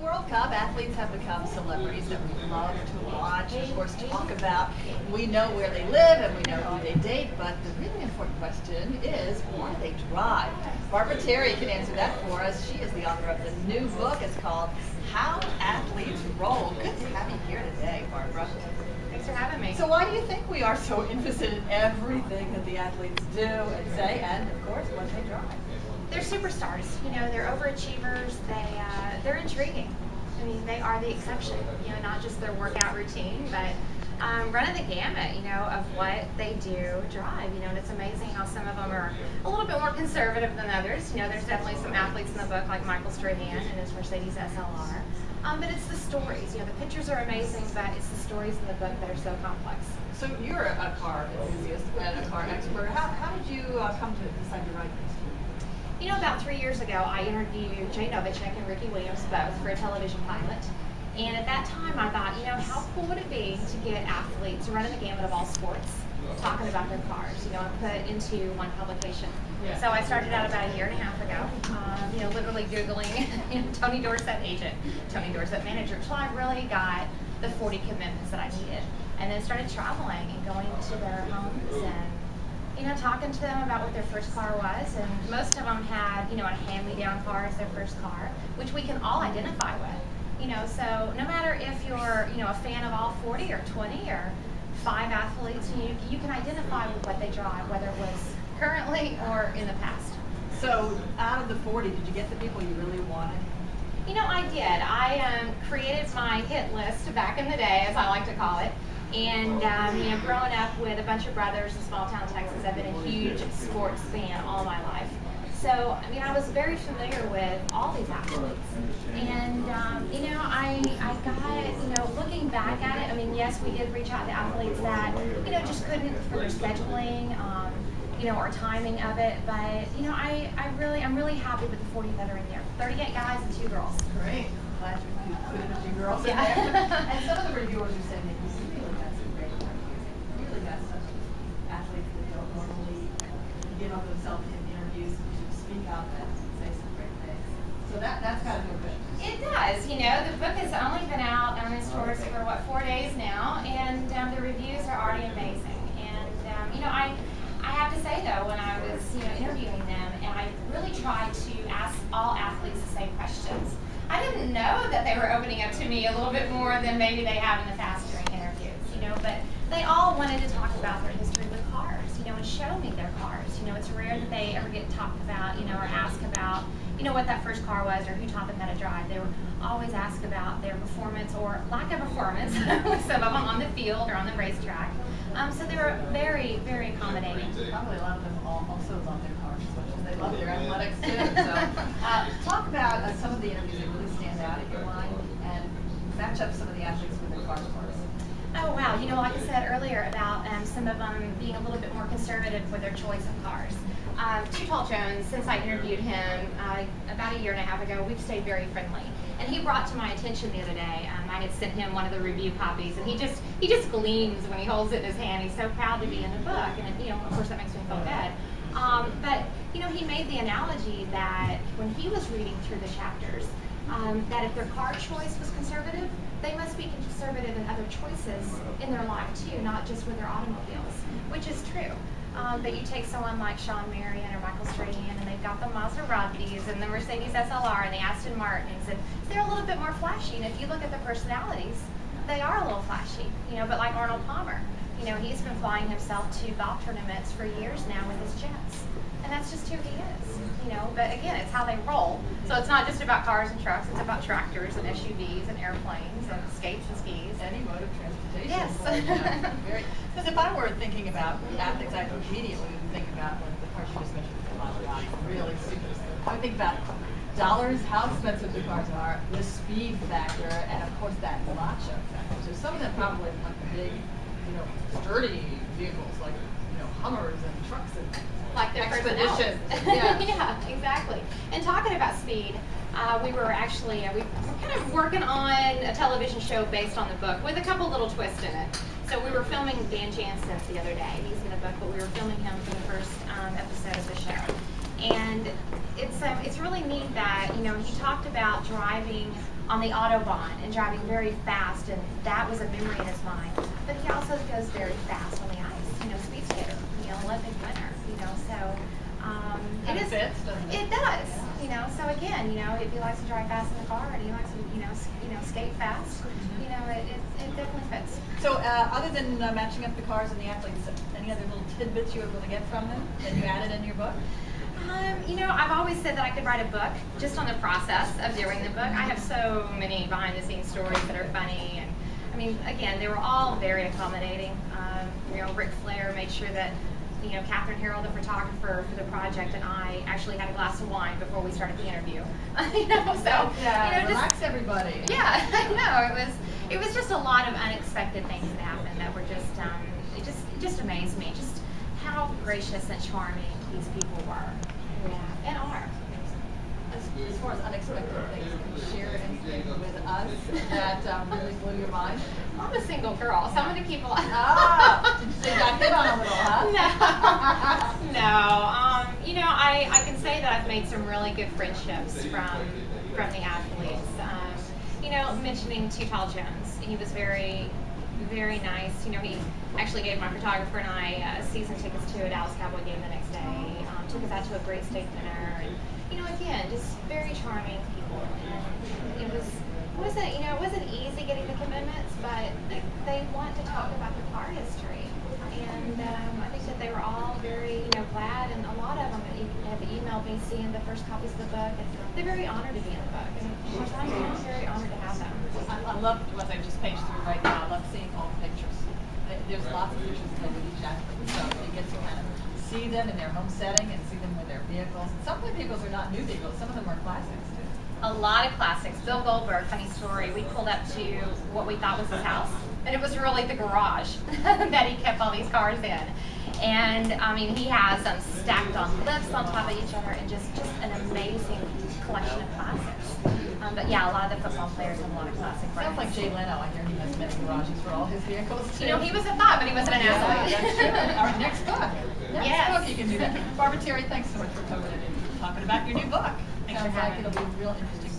World Cup, athletes have become celebrities that we love to watch and, of course, talk about. We know where they live and we know who they date, but the really important question is, why do they drive? Barbara Terry can answer that for us. She is the author of the new book. It's called How Athletes Roll. Good to have you here today, Barbara. Thanks for having me. So why do you think we are so interested in everything that the athletes do and say, and, of course, when they drive? They're superstars. You know, they're overachievers. They're intriguing. I mean, they are the exception. You know, not just their workout routine, but running the gamut. You know, of what they do drive. You know, and it's amazing how some of them are a little bit more conservative than others. You know, there's definitely some athletes in the book like Michael Strahan and his Mercedes SLR. But it's the stories. You know, the pictures are amazing, but it's the stories in the book that are so complex. So you're a car enthusiast and a car expert. How did you come to decide to write this? You know, about 3 years ago, I interviewed Jay Novacek and Ricky Williams both for a television pilot. And at that time, I thought, you know, how cool would it be to get athletes running the gamut of all sports, talking about their cars, you know, and put into one publication. Yeah. So I started out about a year and a half ago, you know, literally Googling you know, Tony Dorsett agent, Tony Dorsett manager, until I really got the 40 commitments that I needed. And then started traveling and going to their homes and, you know, talking to them about what their first car was, and most of them had, you know, a hand-me-down car as their first car, which we can all identify with. You know, so no matter if you're, you know, a fan of all 40 or 20 or 5 athletes, you can identify with what they drive, whether it was currently or in the past. So out of the 40, did you get the people you really wanted? You know, I did. I created my hit list back in the day, as I like to call it. And, you know, growing up with a bunch of brothers in small town Texas, I've been a huge sports fan all my life. So, I mean, I was very familiar with all these athletes. And, you know, I got, you know, looking back at it, I mean, yes, we did reach out to athletes that, you know, just couldn't for their scheduling, you know, or timing of it. But, you know, I'm really happy with the 40 that are in there. 38 guys and 2 girls. Great. Glad you included a few girls in Yeah. there. And some of the reviewers are saying that you really got some great interviews. You really got some athletes that don't normally get on themselves in interviews to speak up and say some great things. So that's got to feel good. It does. You know, the book has only been out on its stores for, 4 days now, and the reviews are already amazing. And, you know, I have to say, though, when I was, you know, interviewing them, and I really tried to ask all athletes the same questions. I didn't know that they were opening up to me a little bit more than maybe they have in the past during interviews, you know, but they all wanted to talk about their history with cars, you know, and show me their cars. You know, it's rare that they ever get talked about, you know, or asked about, you know, what that first car was or who taught them how to drive. They were always asked about their performance or lack of performance, with some of them on the field or on the racetrack. So they were very, very accommodating. Probably a lot of them also love their cars as much as they love their athletics too. So talk about some of the interviews that really stand out in your mind and match up some of the athletes with their cars for us. Oh, wow. You know, like I said earlier about some of them being a little bit more conservative with their choice of cars. Too Tall Jones, since I interviewed him about a year and a half ago, we've stayed very friendly. And he brought to my attention the other day, I had sent him one of the review copies, and he just gleams when he holds it in his hand. He's so proud to be in the book, and, you know, of course that makes me feel good. But, you know, he made the analogy that when he was reading through the chapters, that if their car choice was conservative, they must be conservative in other choices in their life too, not just with their automobiles, which is true. But you take someone like Sean Marion or Michael Strahan, and they've got the Maseratis and the Mercedes SLR and the Aston Martins, and they're a little bit more flashy. And if you look at the personalities, they are a little flashy, you know, but like Arnold Palmer, you know, he's been flying himself to golf tournaments for years now with his jets. And that's just who he is, you know, but again, it's how they roll. So it's not just about cars and trucks, it's about tractors and SUVs and airplanes and skates and skis. Any mode of transportation. Yes. Because if I were thinking about athletes, I immediately would think about like the cars you just mentioned, the Maserati, really super. I would think about dollars, how expensive the cars are, the speed factor, and of course that macho factor. So some of them probably like the big, you know, sturdy vehicles like, you know, Hummers and trucks and Like their Expedition. Yeah. Yeah. Yeah, exactly. And talking about speed, we were actually we were kind of working on a television show based on the book with a couple little twists in it. So we were filming Dan Jansen the other day. He's in the book, but we were filming him for the first episode of the show. And it's really neat that, you know, he talked about driving on the Autobahn and driving very fast, and that was a memory in his mind. But he also goes very fast on the ice, speed skater, Olympic winner, so Kind of fits, doesn't it? It does, so again, if he likes to drive fast in the car and he likes to, skate fast, it definitely fits. So other than matching up the cars and the athletes, any other little tidbits you were able to get from them that you added in your book? I've always said that I could write a book just on the process of doing the book. I have so many behind-the-scenes stories that are funny, and again, they were all very accommodating. Ric Flair made sure that Catherine Harrell, the photographer for the project, and I actually had a glass of wine before we started the interview. Relax everybody. Yeah, I know it was just a lot of unexpected things that happened that were it just amazed me, just how gracious and charming these people were, and are. As far as unexpected things, can you share anything with us that really blew your mind? I'm a single girl, so I'm going to keep a lot. Did you say you got hit on a little, huh? No. I can say that I've made some really good friendships from the athletes. Mentioning Too Tall Jones, he was very, very nice. He actually gave my photographer and I season tickets to a Dallas Cowboy game the next day. Took us out to a great steak dinner, and again, just very charming people. And it wasn't easy getting the commitments, but they want to talk about the car history, and I think that they were all very glad, and a lot of them have emailed me seeing the first copies of the book, and they're very honored to be in the book, and I'm very honored to have them. I love what I just paged through right now. I love seeing all the pictures. There's lots of pictures of them with each athlete, so you get to kind of see them in their home setting and see them with their vehicles. And some of the vehicles are not new vehicles. Some of them are classics too. A lot of classics. Bill Goldberg, funny story. We pulled up to what we thought was his house, and it was really the garage that he kept all these cars in. And he has them stacked on lifts on top of each other, and just an amazing collection of classics. But yeah, a lot of the football players have a lot of classic Sounds like Jay Leno. I hear he has many garages for all his vehicles too. He was a thought, but he wasn't an athlete. Yeah, that's true. All right, next book. Yes. Book you can do that. Barbara Terry, thanks so much for coming in and talking about your new book. Thanks for Sounds like having it'll me. be real interesting